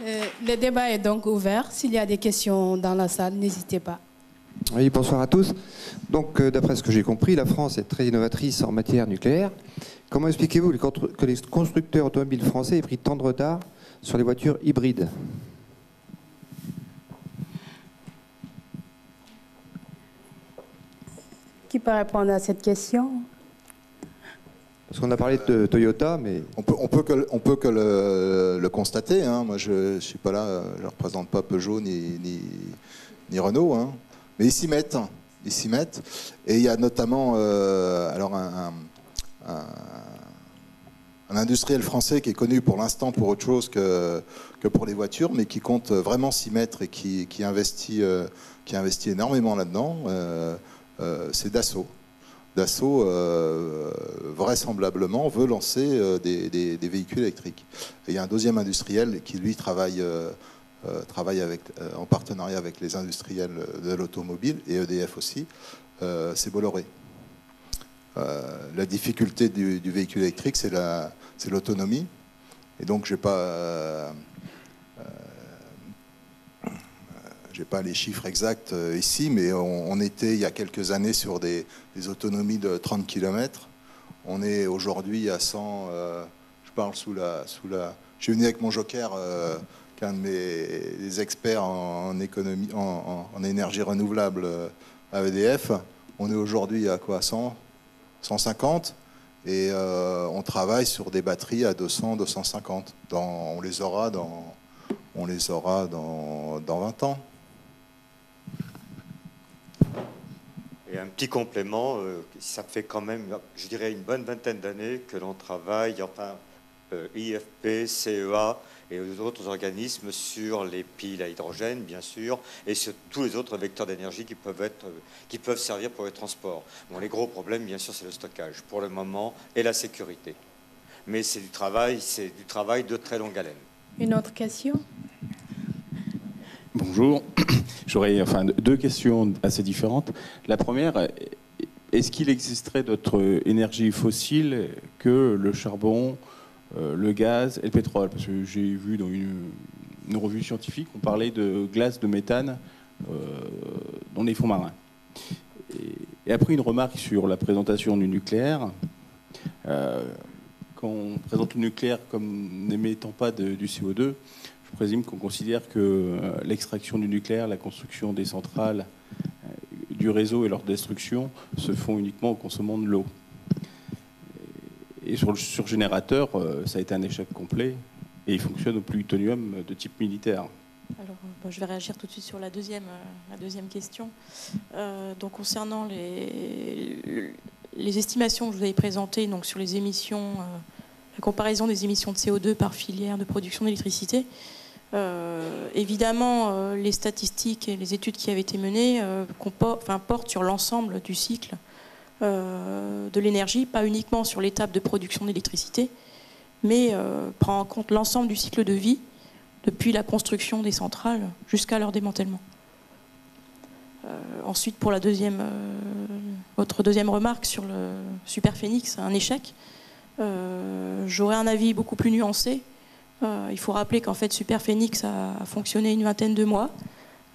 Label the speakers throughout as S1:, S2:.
S1: Le débat est donc ouvert. S'il y a des questions dans la salle, n'hésitez pas.
S2: Oui, bonsoir à tous. Donc, d'après ce que j'ai compris, la France est très innovatrice en matière nucléaire. Comment expliquez-vous que les constructeurs automobiles français aient pris tant de retard sur les voitures hybrides?
S1: Qui peut répondre à cette question?
S2: Parce qu'on a parlé de Toyota, mais...
S3: On peut que le constater. Hein. Moi, je ne suis pas là, je ne représente pas Peugeot ni Renault. Hein. Mais ils s'y mettent. Ils s'y mettent. Et il y a notamment alors un industriel français qui est connu pour l'instant pour autre chose que pour les voitures, mais qui compte vraiment s'y mettre et qui investit énormément là-dedans. C'est Dassault. Dassault, vraisemblablement, veut lancer des véhicules électriques. Et il y a un deuxième industriel qui, lui, travaille en partenariat avec les industriels de l'automobile, et EDF aussi, c'est Bolloré. La difficulté du véhicule électrique, c'est l'autonomie. Et donc, j'ai pas les chiffres exacts ici, mais on était il y a quelques années sur des autonomies de 30 km. On est aujourd'hui à 100. Je parle sous la. Je suis venu avec mon joker, qu'un de mes experts en économie, en énergie renouvelable à EDF. On est aujourd'hui à quoi, 100, 150, et on travaille sur des batteries à 200, 250. On les aura dans 20 ans.
S4: Et un petit complément, ça fait quand même, je dirais, une bonne vingtaine d'années que l'on travaille, enfin, IFP, CEA et d'autres organismes sur les piles à hydrogène, bien sûr, et sur tous les autres vecteurs d'énergie qui peuvent servir pour les transports. Bon, les gros problèmes, bien sûr, c'est le stockage, pour le moment, et la sécurité. Mais c'est du travail de très longue haleine.
S1: Une autre question?
S5: Bonjour. J'aurais deux questions assez différentes. La première, est-ce qu'il existerait d'autres énergies fossiles que le charbon, le gaz et le pétrole? Parce que j'ai vu dans une revue scientifique, on parlait de glace de méthane dans les fonds marins. Et après, une remarque sur la présentation du nucléaire. Quand on présente le nucléaire comme n'émettant pas du CO2, je présume qu'on considère que l'extraction du nucléaire, la construction des centrales, du réseau et leur destruction se font uniquement en consommant de l'eau. Et sur le surgénérateur, ça a été un échec complet et il fonctionne au plutonium de type militaire.
S6: Alors, je vais réagir tout de suite sur la deuxième question. Donc, concernant les estimations que je vous avais présentées donc, sur les émissions, la comparaison des émissions de CO2 par filière de production d'électricité, évidemment, les statistiques et les études qui avaient été menées portent sur l'ensemble du cycle de l'énergie, pas uniquement sur l'étape de production d'électricité, mais prend en compte l'ensemble du cycle de vie, depuis la construction des centrales jusqu'à leur démantèlement. Ensuite, pour votre deuxième remarque sur le Superphénix, un échec, j'aurais un avis beaucoup plus nuancé. Il faut rappeler qu'en fait Superphénix a fonctionné une vingtaine de mois,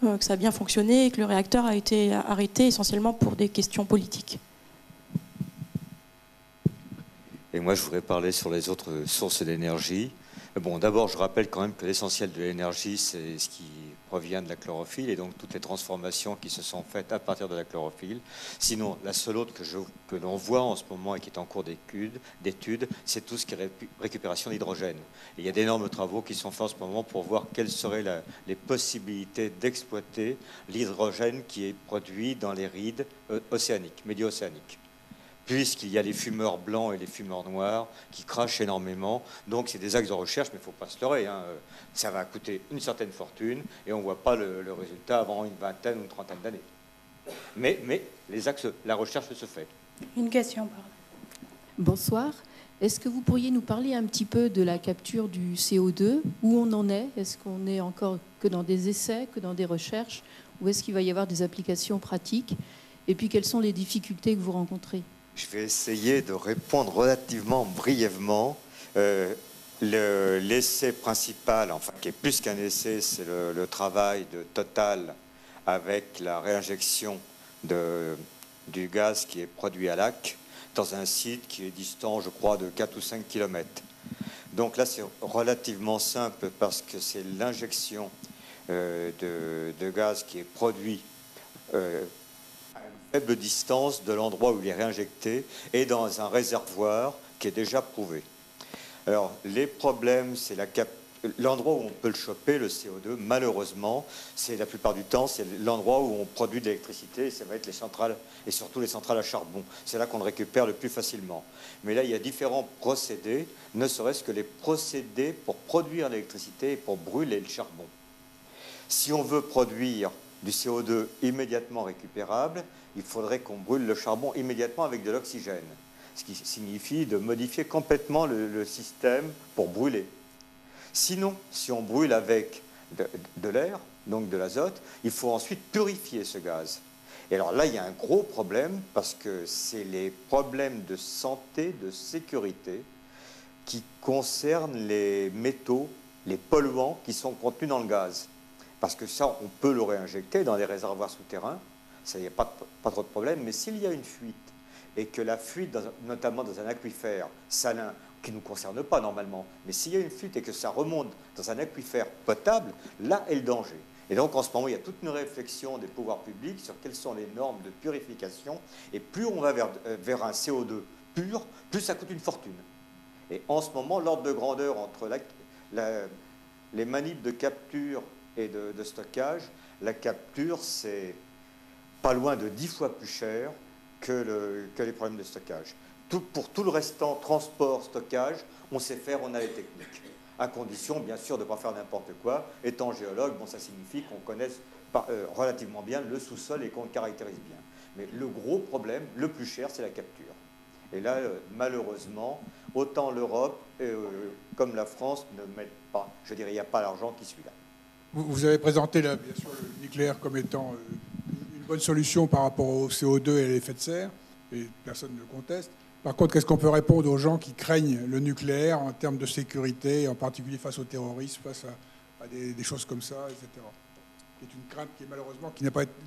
S6: que ça a bien fonctionné et que le réacteur a été arrêté essentiellement pour des questions politiques.
S4: Et moi, je voudrais parler sur les autres sources d'énergie. Bon, d'abord, je rappelle quand même que l'essentiel de l'énergie, c'est ce qui provient de la chlorophylle et donc toutes les transformations qui se sont faites à partir de la chlorophylle. Sinon, la seule autre que l'on voit en ce moment et qui est en cours d'étude, c'est tout ce qui est récupération d'hydrogène. Il y a d'énormes travaux qui sont faits en ce moment pour voir quelles seraient les possibilités d'exploiter l'hydrogène qui est produit dans les rides océaniques, médio-océaniques. Puisqu'il y a les fumeurs blancs et les fumeurs noirs qui crachent énormément. Donc c'est des axes de recherche, mais il ne faut pas se leurrer. Hein. Ça va coûter une certaine fortune et on ne voit pas le résultat avant une vingtaine ou une trentaine d'années. Mais les axes, la recherche se fait.
S1: Une question, pardon.
S7: Bonsoir. Est-ce que vous pourriez nous parler un petit peu de la capture du CO2? Où on en est? Est-ce qu'on est encore que dans des essais, que dans des recherches? Ou est-ce qu'il va y avoir des applications pratiques? Et puis quelles sont les difficultés que vous rencontrez?
S4: Je vais essayer de répondre relativement brièvement. l'essai principal, enfin qui est plus qu'un essai, c'est le travail de Total avec la réinjection du gaz qui est produit à Lacq dans un site qui est distant, je crois, de 4 ou 5 kilomètres. Donc là, c'est relativement simple parce que c'est l'injection de gaz qui est produit à une faible distance de l'endroit où il est réinjecté et dans un réservoir qui est déjà prouvé. Alors, les problèmes, c'est l'endroit où on peut le choper, le CO2, malheureusement, c'est la plupart du temps, c'est l'endroit où on produit de l'électricité, et ça va être les centrales, et surtout les centrales à charbon. C'est là qu'on le récupère le plus facilement. Mais là, il y a différents procédés, ne serait-ce que les procédés pour produire l'électricité et pour brûler le charbon. Si on veut produire du CO2 immédiatement récupérable, il faudrait qu'on brûle le charbon immédiatement avec de l'oxygène, ce qui signifie de modifier complètement le système pour brûler. Sinon, si on brûle avec de l'air, donc de l'azote, il faut ensuite purifier ce gaz. Et alors là, il y a un gros problème parce que c'est les problèmes de santé, de sécurité qui concernent les métaux, les polluants qui sont contenus dans le gaz. Parce que ça, on peut le réinjecter dans des réservoirs souterrains, ça, il n'y a pas trop de problème. Mais s'il y a une fuite, et que la fuite, notamment dans un aquifère salin, qui ne nous concerne pas normalement, mais s'il y a une fuite et que ça remonte dans un aquifère potable, là est le danger. Et donc en ce moment, il y a toute une réflexion des pouvoirs publics sur quelles sont les normes de purification, et plus on va vers un CO2 pur, plus ça coûte une fortune. Et en ce moment, l'ordre de grandeur entre les manips de capture et de stockage, la capture, c'est pas loin de 10 fois plus cher que les problèmes de stockage. Pour tout le restant, transport, stockage, on sait faire, on a les techniques. À condition, bien sûr, de ne pas faire n'importe quoi. Étant géologue, bon, ça signifie qu'on connaisse relativement bien le sous-sol et qu'on le caractérise bien. Mais le gros problème, le plus cher, c'est la capture. Et là, malheureusement, autant l'Europe comme la France ne mettent pas. Je dirais, il n'y a pas l'argent qui suit là.
S8: Vous avez présenté, là, bien sûr, le nucléaire comme étant une bonne solution par rapport au CO2 et à l'effet de serre, et personne ne le conteste. Par contre, qu'est-ce qu'on peut répondre aux gens qui craignent le nucléaire en termes de sécurité, en particulier face au terrorisme, face à des choses comme ça, etc. C'est une crainte qui est malheureusement,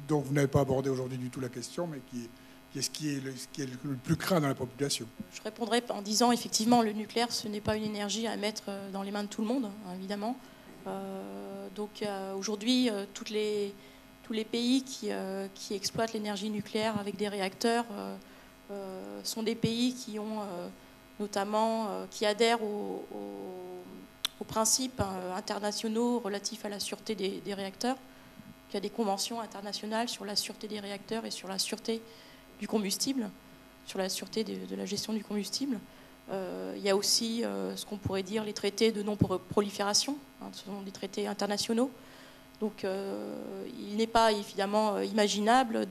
S8: dont vous n'avez pas abordé aujourd'hui du tout la question, mais qui est ce qui est le plus craint dans la population.
S6: Je répondrai en disant, effectivement, le nucléaire, ce n'est pas une énergie à mettre dans les mains de tout le monde, hein, évidemment. Donc aujourd'hui, tous les pays qui exploitent l'énergie nucléaire avec des réacteurs sont des pays qui ont notamment qui adhèrent aux principes internationaux relatifs à la sûreté des réacteurs. Il y a des conventions internationales sur la sûreté des réacteurs et sur la sûreté du combustible, sur la sûreté de la gestion du combustible. Il y a aussi ce qu'on pourrait dire les traités de non-prolifération, hein, ce sont des traités internationaux. Donc il n'est pas évidemment imaginable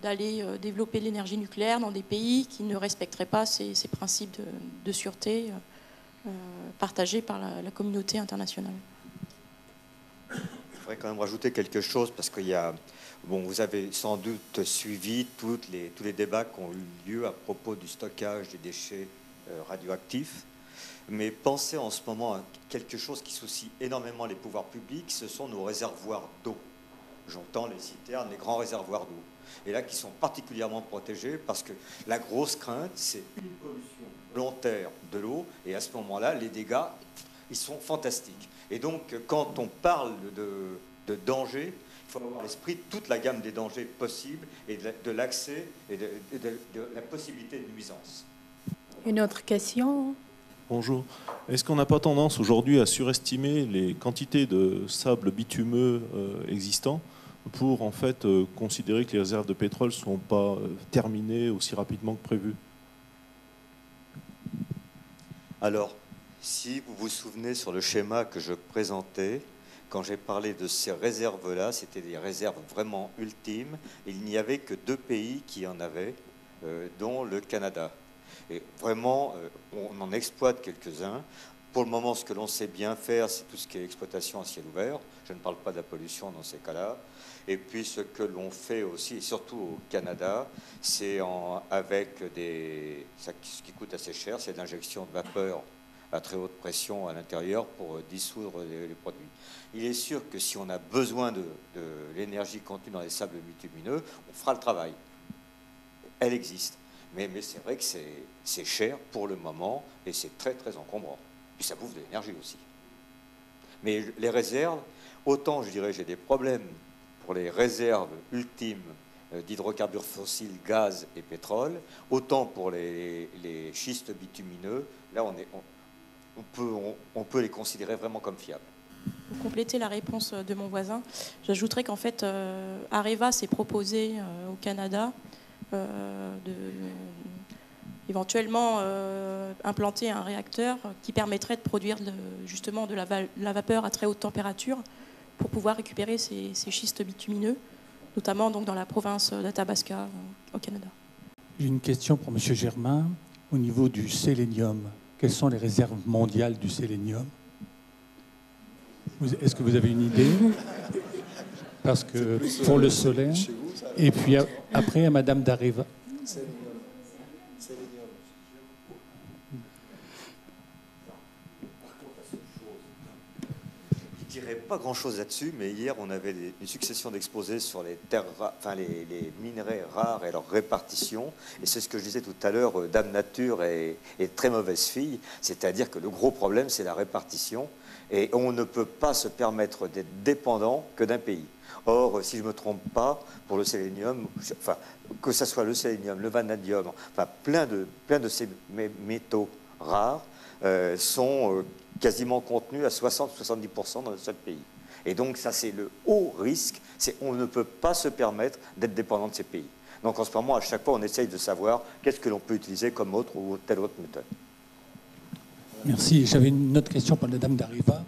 S6: d'aller développer l'énergie nucléaire dans des pays qui ne respecteraient pas ces principes de sûreté partagés par la communauté internationale.
S4: Je voudrais quand même rajouter quelque chose parce qu'il y a... Bon, vous avez sans doute suivi tous les débats qui ont eu lieu à propos du stockage des déchets radioactifs. Mais pensez en ce moment à quelque chose qui soucie énormément les pouvoirs publics, ce sont nos réservoirs d'eau. J'entends les citernes, les grands réservoirs d'eau. Et là, qui sont particulièrement protégés parce que la grosse crainte, c'est une pollution volontaire de l'eau. Et à ce moment-là, les dégâts, ils sont fantastiques. Et donc, quand on parle de danger, il faut avoir à l'esprit toute la gamme des dangers possibles et de l'accès et de la possibilité de nuisance.
S1: Une autre question?
S9: Bonjour. Est-ce qu'on n'a pas tendance aujourd'hui à surestimer les quantités de sable bitumeux existants pour en fait considérer que les réserves de pétrole ne sont pas terminées aussi rapidement que prévu?
S4: Alors, si vous vous souvenez sur le schéma que je présentais, quand j'ai parlé de ces réserves-là, c'était des réserves vraiment ultimes. Il n'y avait que 2 pays qui en avaient, dont le Canada. Et vraiment, on en exploite quelques-uns. Pour le moment, ce que l'on sait bien faire, c'est tout ce qui est exploitation à ciel ouvert. Je ne parle pas de la pollution dans ces cas-là. Et puis, ce que l'on fait aussi, et surtout au Canada, c'est avec ce qui coûte assez cher, c'est l'injection de vapeur à très haute pression à l'intérieur pour dissoudre les produits. Il est sûr que si on a besoin de l'énergie contenue dans les sables bitumineux, on fera le travail. Elle existe. Mais c'est vrai que c'est cher pour le moment et c'est très très encombrant. Puis ça bouffe de l'énergie aussi. Mais les réserves, autant je dirais j'ai des problèmes pour les réserves ultimes d'hydrocarbures fossiles, gaz et pétrole, autant pour les schistes bitumineux, là on peut les considérer vraiment comme fiables.
S6: Pour compléter la réponse de mon voisin, j'ajouterais qu'en fait, Areva s'est proposé au Canada éventuellement implanter un réacteur qui permettrait de produire justement de la vapeur à très haute température pour pouvoir récupérer ces schistes bitumineux, notamment donc dans la province d'Athabasca au Canada.
S10: J'ai une question pour M. Germain. Au niveau du sélénium, quelles sont les réserves mondiales du sélénium? Est-ce que vous avez une idée? Parce que pour le solaire. Et puis après, à Madame d'Areva.
S4: Je ne dirais pas grand-chose là-dessus, mais hier, on avait une succession d'exposés sur les minerais rares et leur répartition. Et c'est ce que je disais tout à l'heure, Dame Nature est très mauvaise fille. C'est-à-dire que le gros problème, c'est la répartition. Et on ne peut pas se permettre d'être dépendant que d'un pays. Or, si je ne me trompe pas, pour le sélénium, enfin, que ce soit le sélénium, le vanadium, enfin, plein de ces métaux rares sont quasiment contenus à 60-70% dans le seul pays. Et donc, ça, c'est le haut risque. On ne peut pas se permettre d'être dépendant de ces pays. Donc, en ce moment, à chaque fois, on essaye de savoir qu'est-ce que l'on peut utiliser comme autre ou telle autre méthode.
S10: Merci. J'avais une autre question pour la dame d'Areva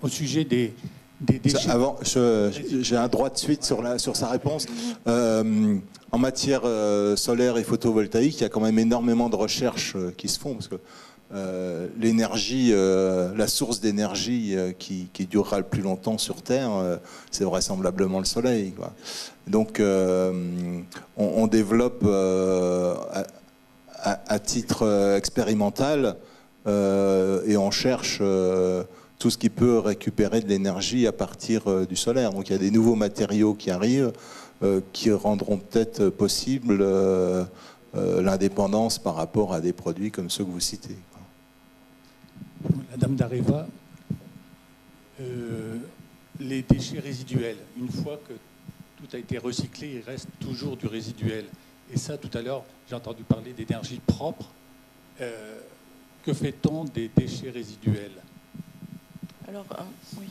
S10: au sujet des déchets.
S3: Avant, j'ai un droit de suite sur sa réponse. En matière solaire et photovoltaïque, il y a quand même énormément de recherches qui se font parce que l'énergie, la source d'énergie qui durera le plus longtemps sur Terre, c'est vraisemblablement le Soleil, quoi. Donc, on développe à titre expérimental et on cherche tout ce qui peut récupérer de l'énergie à partir du solaire. Donc il y a des nouveaux matériaux qui arrivent qui rendront peut-être possible l'indépendance par rapport à des produits comme ceux que vous citez.
S10: La dame d'Areva, les déchets résiduels, une fois que tout a été recyclé, il reste toujours du résiduel. Et ça, tout à l'heure, j'ai entendu parler d'énergie propre. Que fait-on des déchets résiduels?
S6: Alors, oui.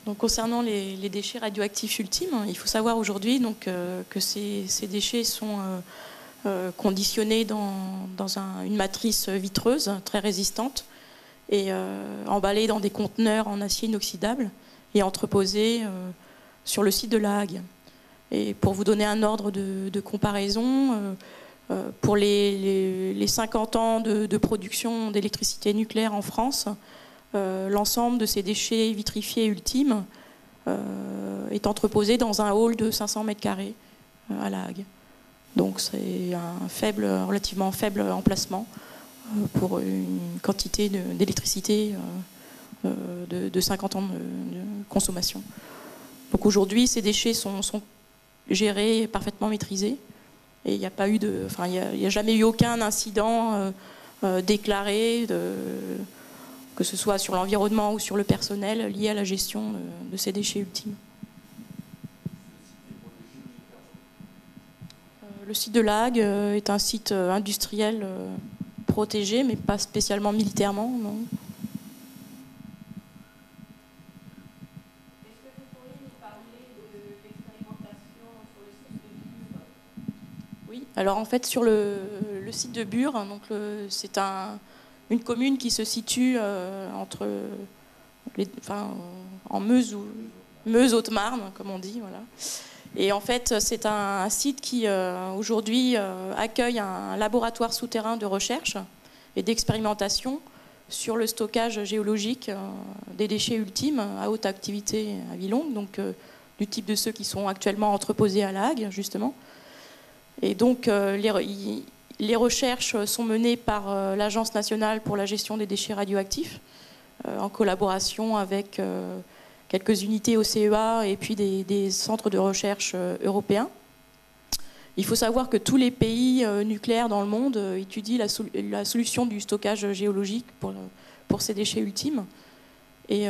S6: Donc, concernant les déchets radioactifs ultimes, il faut savoir aujourd'hui que ces déchets sont conditionnés dans une matrice vitreuse très résistante et emballés dans des conteneurs en acier inoxydable et entreposés sur le site de La Hague. Et pour vous donner un ordre de comparaison, pour les 50 ans de production d'électricité nucléaire en France, l'ensemble de ces déchets vitrifiés ultimes est entreposé dans un hall de 500 m² à La Hague. Donc c'est un relativement faible emplacement pour une quantité d'électricité de 50 ans de consommation. Donc aujourd'hui, ces déchets sont gérés, parfaitement maîtrisés. Et il n'y a pas eu il n'y a jamais eu aucun incident déclaré, que ce soit sur l'environnement ou sur le personnel, lié à la gestion de ces déchets ultimes. Le site de La Hague est un site industriel protégé, mais pas spécialement militairement, non. Alors en fait sur le site de Bure, donc c'est une commune qui se situe en Meuse-Haute-Marne, comme on dit, voilà. Et en fait c'est un site qui aujourd'hui accueille un laboratoire souterrain de recherche et d'expérimentation sur le stockage géologique des déchets ultimes à haute activité à vie longue, donc du type de ceux qui sont actuellement entreposés à La Hague justement. Et donc, Les recherches sont menées par l'Agence nationale pour la gestion des déchets radioactifs, en collaboration avec quelques unités au CEA et puis des centres de recherche européens. Il faut savoir que tous les pays nucléaires dans le monde étudient la solution du stockage géologique pour ces déchets ultimes. Et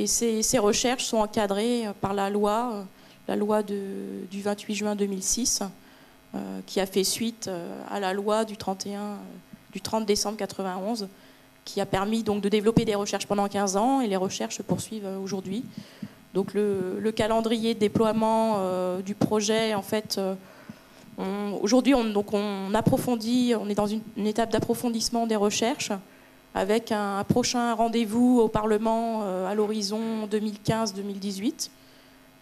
S6: ces recherches sont encadrées par la loi du 28 juin 2006, qui a fait suite à la loi du 30 décembre 91, qui a permis donc de développer des recherches pendant 15 ans, et les recherches se poursuivent aujourd'hui. Donc le calendrier de déploiement du projet, en fait, aujourd'hui on approfondit, on est dans une étape d'approfondissement des recherches, avec un prochain rendez-vous au Parlement à l'horizon 2015-2018,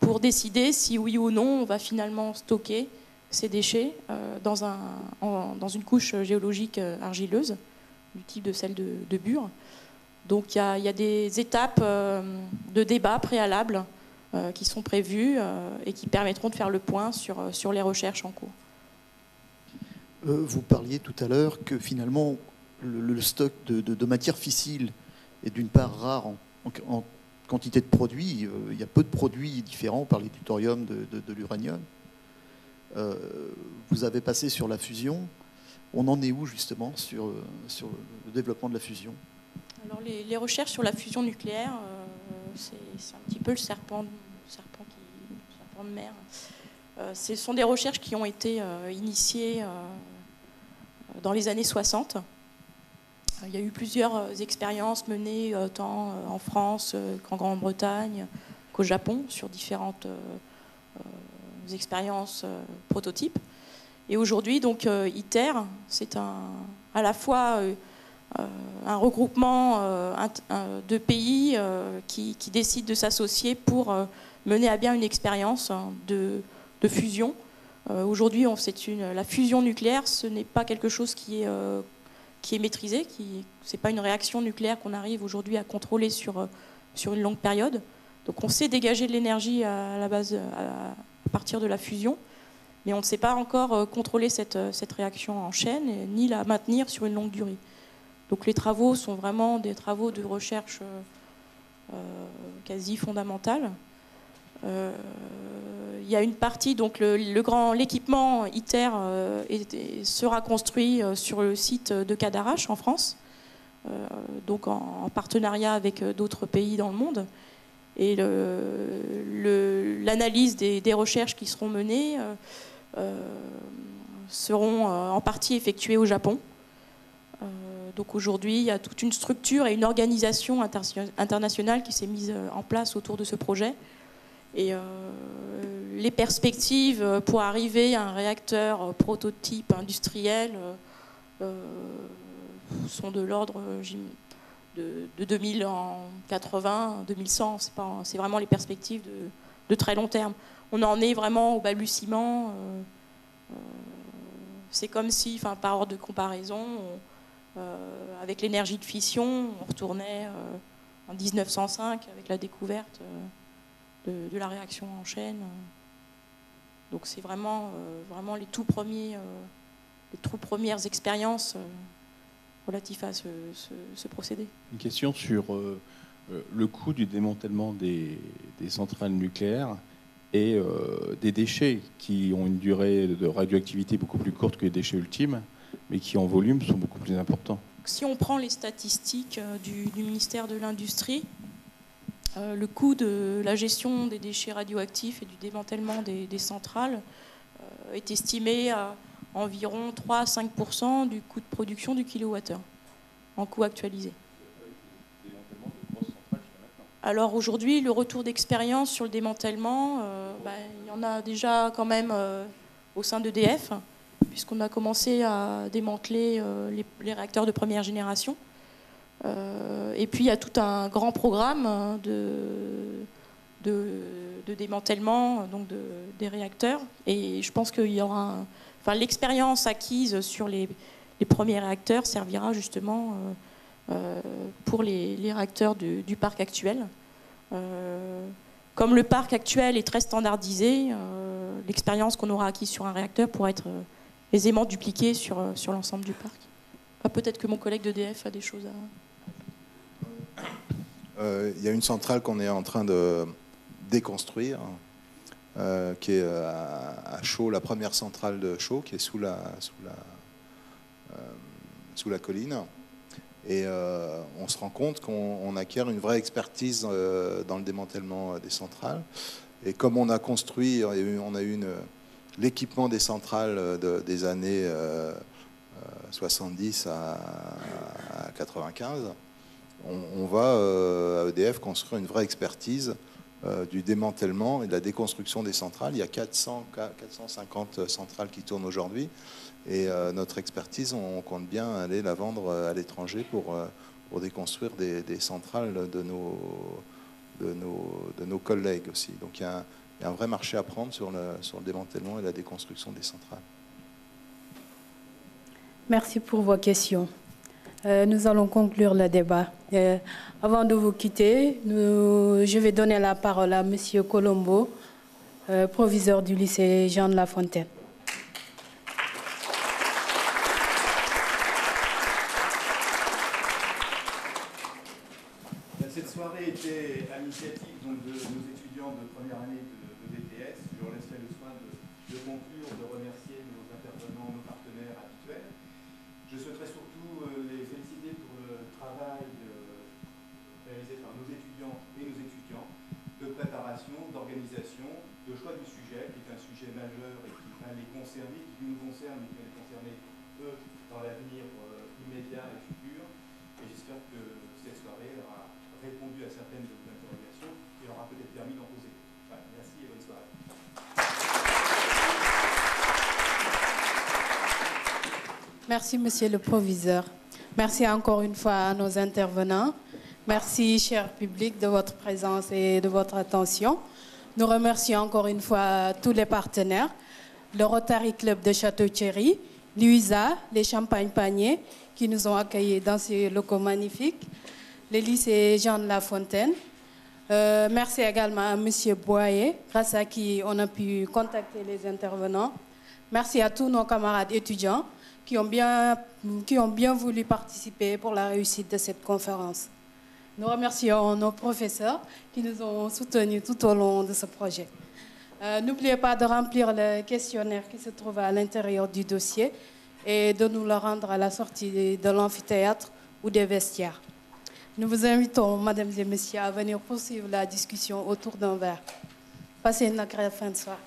S6: pour décider si oui ou non on va finalement stocker ces déchets dans une couche géologique argileuse, du type de celle de Bure. Donc il y a des étapes de débat préalables qui sont prévues et qui permettront de faire le point sur les recherches en cours.
S11: Vous parliez tout à l'heure que finalement le stock de matières fissiles est d'une part rare en quantité de produits. Il y a peu de produits différents. On parlait du thorium, de l'uranium. Vous avez passé sur la fusion. On en est où justement sur le développement de la fusion?
S6: Alors les recherches sur la fusion nucléaire, c'est un petit peu le serpent de mer. Ce sont des recherches qui ont été initiées dans les années 60. Il y a eu plusieurs expériences menées tant en France qu'en Grande-Bretagne qu'au Japon sur différentes expériences prototypes. Et aujourd'hui, donc, ITER, c'est à la fois un regroupement de pays qui décident de s'associer pour mener à bien une expérience de fusion. Aujourd'hui, la fusion nucléaire, ce n'est pas quelque chose qui est maîtrisé, ce n'est pas une réaction nucléaire qu'on arrive aujourd'hui à contrôler sur une longue période. Donc on sait dégager de l'énergie à la base à partir de la fusion, mais on ne sait pas encore contrôler cette réaction en chaîne, ni la maintenir sur une longue durée. Donc les travaux sont vraiment des travaux de recherche quasi fondamentale. Il y a une partie, donc l'équipement ITER sera construit sur le site de Cadarache en France, donc en partenariat avec d'autres pays dans le monde. Et l'analyse des recherches qui seront menées seront en partie effectuées au Japon. Donc aujourd'hui, il y a toute une structure et une organisation internationale qui s'est mise en place autour de ce projet. Et les perspectives pour arriver à un réacteur prototype industriel sont de l'ordre de 2080, 2100. C'est vraiment les perspectives de très long terme. On en est vraiment au balbutiement. C'est comme si, par ordre de comparaison, avec l'énergie de fission, on retournait en 1905 avec la découverte de la réaction en chaîne. Donc c'est vraiment les tout premières expériences relatives à ce procédé.
S5: Une question sur le coût du démantèlement des centrales nucléaires et des déchets qui ont une durée de radioactivité beaucoup plus courte que les déchets ultimes, mais qui en volume sont beaucoup plus importants.
S6: Si on prend les statistiques du ministère de l'Industrie, le coût de la gestion des déchets radioactifs et du démantèlement des centrales est estimé à environ 3 à 5% du coût de production du kilowattheure, en coût actualisé. Alors aujourd'hui, le retour d'expérience sur le démantèlement, il y en a déjà quand même au sein d'EDF, puisqu'on a commencé à démanteler les réacteurs de première génération. Et puis il y a tout un grand programme de démantèlement donc des réacteurs. Et je pense qu'il y aura l'expérience acquise sur les premiers réacteurs servira justement pour les réacteurs du parc actuel. Comme le parc actuel est très standardisé, l'expérience qu'on aura acquise sur un réacteur pourra être aisément dupliqué sur l'ensemble du parc. Enfin, peut-être que mon collègue d'EDF a des choses à...
S3: Il y a une centrale qu'on est en train de déconstruire, qui est à Chaux, la première centrale de Chaux, qui est sous la colline. Et on se rend compte qu'on acquiert une vraie expertise dans le démantèlement des centrales. Et comme on a construit, on a eu l'équipement des centrales des années 70 à 95, on va à EDF construire une vraie expertise du démantèlement et de la déconstruction des centrales. Il y a 450 centrales qui tournent aujourd'hui. Et notre expertise, on compte bien aller la vendre à l'étranger pour déconstruire des centrales de nos collègues aussi. Donc il y a un vrai marché à prendre sur le démantèlement et la déconstruction des centrales.
S1: Merci pour vos questions. Nous allons conclure le débat. Avant de vous quitter, je vais donner la parole à M. Colombo, proviseur du lycée Jean de La Fontaine.
S12: Cette soirée était à l'initiative de nos étudiants de première année de BTS. Je leur laisserai le soin de conclure, de remercier nos intervenants, nos partenaires habituels. Je souhaiterais surtout les féliciter pour le travail réalisé par nos étudiants et nos étudiants de préparation, d'organisation, de choix du sujet, qui est un sujet majeur et qui va les concerner, qui nous concerne et qui va les concerner, eux, dans l'avenir immédiat et futur. Et j'espère que cette soirée aura répondu à certaines de vos interrogations et aura peut-être permis d'en poser. Voilà, merci et bonne soirée.
S1: Merci, Monsieur le Proviseur. Merci encore une fois à nos intervenants. Merci, cher public, de votre présence et de votre attention. Nous remercions encore une fois tous les partenaires, le Rotary Club de Château-Thierry, l'UISA, les Champagne Paniers, qui nous ont accueillis dans ces locaux magnifiques, le lycée Jean de La Fontaine. Merci également à M. Boyer, grâce à qui on a pu contacter les intervenants. Merci à tous nos camarades étudiants qui ont bien voulu participer pour la réussite de cette conférence. Nous remercions nos professeurs qui nous ont soutenus tout au long de ce projet. N'oubliez pas de remplir le questionnaire qui se trouve à l'intérieur du dossier et de nous le rendre à la sortie de l'amphithéâtre ou des vestiaires. Nous vous invitons, mesdames et messieurs, à venir poursuivre la discussion autour d'un verre. Passez une agréable fin de soirée.